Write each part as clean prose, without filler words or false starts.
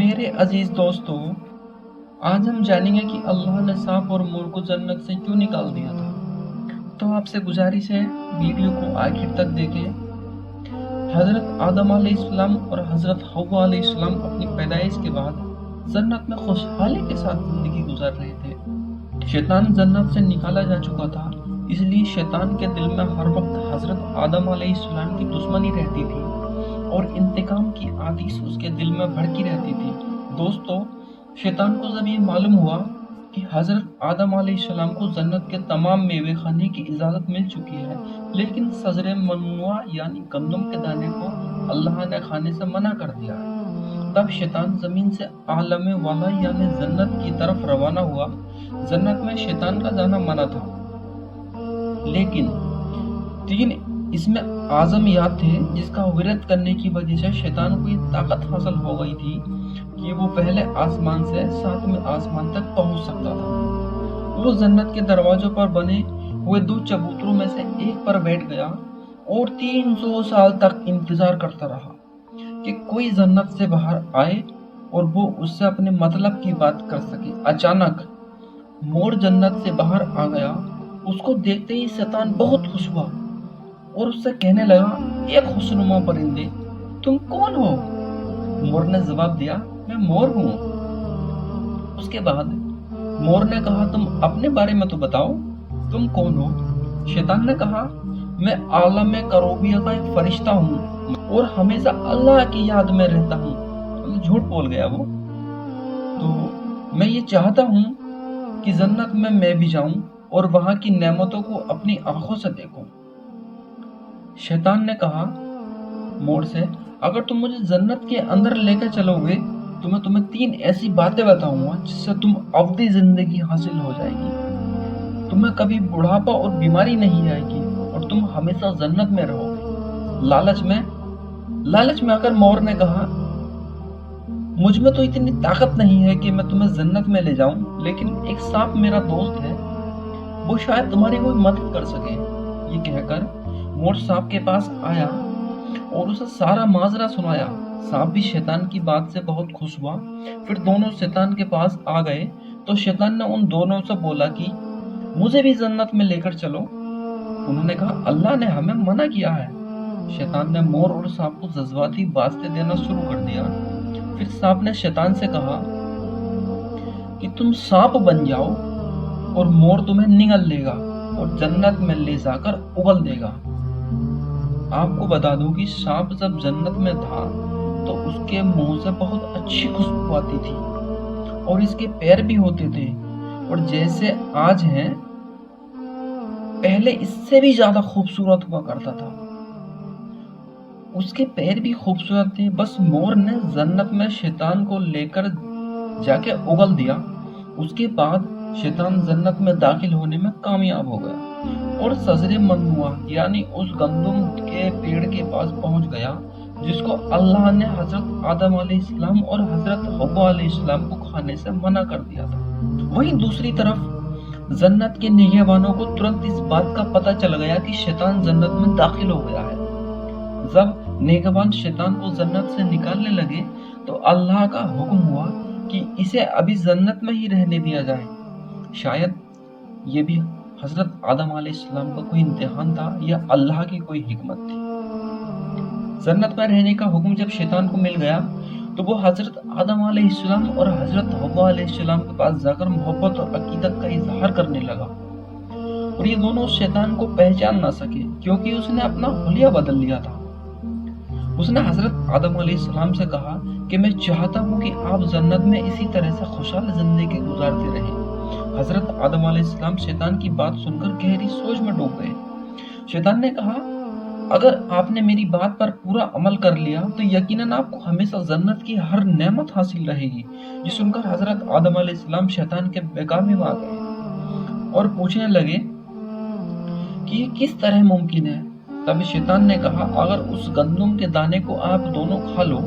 मेरे अजीज दोस्तों, आज हम जानेंगे कि अल्लाह ने सांप और मोर को जन्नत से क्यों निकाल दिया था। तो आपसे गुजारिश है, वीडियो को आखिर तक देखें। हजरत आदम अलैहिस्सलाम और हजरत हव्वा अलैहिस्सलाम अपनी पैदाइश के बाद जन्नत में खुशहाली के साथ जिंदगी गुजार रहे थे। शैतान जन्नत से निकाला जा चुका था, इसलिए शैतान के दिल में हर वक्त हजरत आदम अलैहिस्सलाम की दुश्मनी रहती थी और इंतकाम की आतिश उसके दिल में भड़की रहती थी। दोस्तों, शैतान को जब ये मालूम हुआ कि हजरत आदम अलैहिस्सलाम को जन्नत के तमाम मेवे खाने की इजाजत मिल चुकी है, लेकिन सजरे ममनुआ यानी गंदम के दाने को अल्लाह ने खाने से मना कर दिया है, तब शैतान जमीन से आलम वाला यानी जन्नत की तरफ रवाना हुआ। जन्नत में शैतान का जाना मना था, लेकिन तीन इसमें आजमियात थे जिसका विरोध करने की वजह से शैतान को ये ताकत हासिल हो गई थी कि वो पहले आसमान से 7वें आसमान तक पहुंच सकता था। वो जन्नत के दरवाजों पर बने हुए 2 चबूतरों में से एक पर बैठ गया और 300 साल तक इंतजार करता रहा कि कोई जन्नत से बाहर आए और वो उससे अपने मतलब की बात कर सके। अचानक मोर जन्नत से बाहर आ गया। उसको देखते ही शैतान बहुत खुश हुआ और उससे कहने लगा, एक खुशनुमा परिंदे, तुम कौन हो? मोर ने जवाब दिया, मैं मोर हूँ। उसके बाद मोर ने कहा, तुम अपने बारे में तो बताओ, तुम कौन हो? शैतान ने कहा, मैं आलम में करोबिया का एक फरिश्ता हूँ और हमेशा अल्लाह की याद में रहता हूँ। झूठ बोल गया वो। तो मैं ये चाहता हूँ कि जन्नत में मैं भी जाऊं और वहां की नेमतों को अपनी आंखों से देखूं। शैतान ने कहा मोर से, अगर तुम मुझे जन्नत के अंदर लेकर चलोगे तो मैं तुम्हें 3 ऐसी बातें बताऊंगा जिससे तुम अब्दी जिंदगी हासिल हो जाएगी। तुम्हें कभी बुढ़ापा और बीमारी नहीं आएगी और तुम हमेशा जन्नत में रहोगे। लालच में आकर मोर ने कहा, मुझ में तो इतनी ताकत नहीं है कि मैं तुम्हें जन्नत में ले जाऊं, लेकिन एक सांप मेरा दोस्त है, वो शायद तुम्हारी कोई मदद कर सके। ये कहकर मोर सांप के पास आया और उसे सारा माजरा सुनाया। सांप भी शैतान की बात से बहुत खुश हुआ। फिर दोनों शैतान के पास आ गए तो शैतान ने उन दोनों से बोला कि मुझे भी जन्नत में लेकर चलो। उन्होंने कहा, अल्लाह ने हमें मना किया है। शैतान ने मोर और सांप को जज्बाती बातें देना शुरू कर दिया। फिर सांप ने शैतान से कहा कि तुम सांप बन जाओ और मोर तुम्हें निगल लेगा और जन्नत में ले जाकर उगल देगा। आपको बता दूं कि सांप जब जन्नत में था तो उसके मुंह से बहुत अच्छी खुशबू आती थी और इसके पैर भी होते थे और जैसे आज हैं, पहले इससे भी ज्यादा खूबसूरत हुआ करता था। उसके पैर भी खूबसूरत थे। बस मोर ने जन्नत में शैतान को लेकर जाके उगल दिया। उसके बाद शैतान जन्नत में दाखिल होने में कामयाब हो गया और सजरे ममनुआ यानी उस गंदम के पेड़ के पास पहुंच गया जिसको अल्लाह ने हजरत आदम अलैहिस्सलाम और हजरत हव्वा अलैहिस्सलाम को खाने से मना कर दिया था। वहीं दूसरी तरफ जन्नत के निगहबानों को तुरंत इस बात का पता चल गया कि शैतान जन्नत में दाखिल हो गया है। जब निगहबान शैतान को जन्नत से निकालने लगे तो अल्लाह का हुक्म हुआ कि इसे अभी जन्नत में ही रहने दिया जाए। शायद ये भी हजरत आदम अलैहिस्सलाम का कोई इम्तिहान था या अल्लाह की कोई हिकमत थी। जन्नत में रहने का हुक्म जब शैतान को मिल गया तो वो हजरत आदम अलैहिस्सलाम और हजरत हव्वा अलैहिस्सलाम के पास जाकर मोहब्बत और अकीदत का इजहार करने लगा और ये दोनों शैतान को पहचान ना सके क्योंकि उसने अपना हुलिया बदल लिया था। उसने हजरत आदम अलैहिस्सलाम से कहा कि मैं चाहता हूँ कि आप जन्नत में इसी तरह से खुशहाल जिंदगी गुजारते रहें। हजरत आदम अलैहिस्सलाम शैतान की बात सुनकर गहरी सोच में डूब गए। शैतान ने कहा, अगर आपने मेरी बात पर पूरा अमल कर लिया तो यकीनन आपको हमेशा जन्नत की हर नेमत हासिल रहेगी। ये सुनकर हजरत आदम अलैहिस्सलाम शैतान के बेकामी में आ गए और पूछने लगे कि ये किस तरह मुमकिन है। तभी शैतान ने कहा, अगर उस गंदम के दाने को आप दोनों खा लो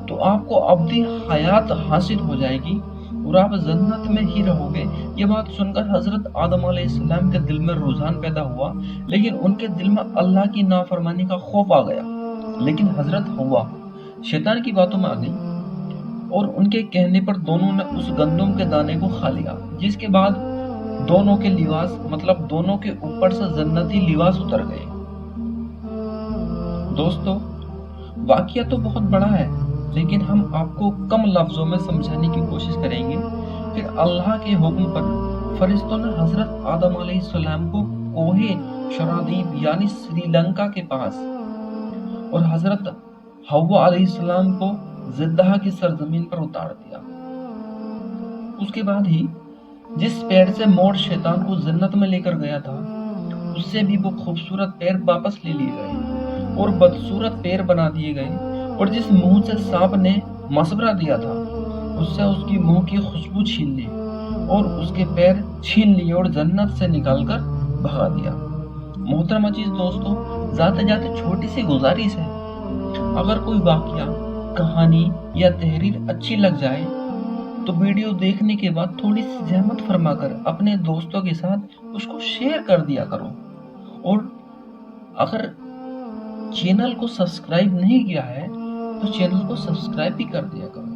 तो आपको अब्दी हयात हासिल हो जाएगी और आप जन्नत में ही रहोगे। ये बात सुनकर हजरत आदम अलैहिस्सलाम के दिल में रुझान पैदा हुआ, लेकिन उनके दिल में अल्लाह की नाफरमानी का खौफ आ गया। लेकिन हजरत हव्वा शैतान की बातों में आ गई اور ان کے کہنے پر دونوں نے اس گندم کے دانے کو کھا لیا، جس کے بعد دونوں کے لباس مطلب دونوں کے اوپر سے جنتی لباس اتر گئے۔ دوستو، واقعہ تو بہت بڑا ہے، لیکن ہم آپ کو کم لفظوں میں سمجھانے کی کوشش کریں گے۔ پھر اللہ کے حکم پر فرشتوں نے حضرت آدم علیہ السلام کو کوہ شرادیب یعنی سری لنکا کے پاس اور حضرت حوا علیہ السلام کو زدہ کی سرزمین پر اتار دیا۔ اس کے بعد ہی جس پیر سے موڑ شیطان کو جنت میں لے کر گیا تھا، اس سے بھی وہ خوبصورت پیر واپس لے لیے گئے اور بدصورت پیر بنا دیے گئے، اور جس منہ سے سانپ نے مشورہ دیا تھا، اس سے اس کی منہ کی خوشبو چھین لی اور اس کے پیر چھین لیے اور جنت سے نکال کر بھگا دیا۔ محترم عزیز دوستو، جاتے جاتے چھوٹی سی گزارش ہے، اگر کوئی واقعہ، کہانی یا تحریر اچھی لگ جائے تو ویڈیو دیکھنے کے بعد تھوڑی سی زحمت فرما کر اپنے دوستوں کے ساتھ اس کو شیئر کر دیا کرو، اور اگر چینل کو سبسکرائب نہیں کیا ہے تو چینل کو سبسکرائب بھی کر دیا کرو۔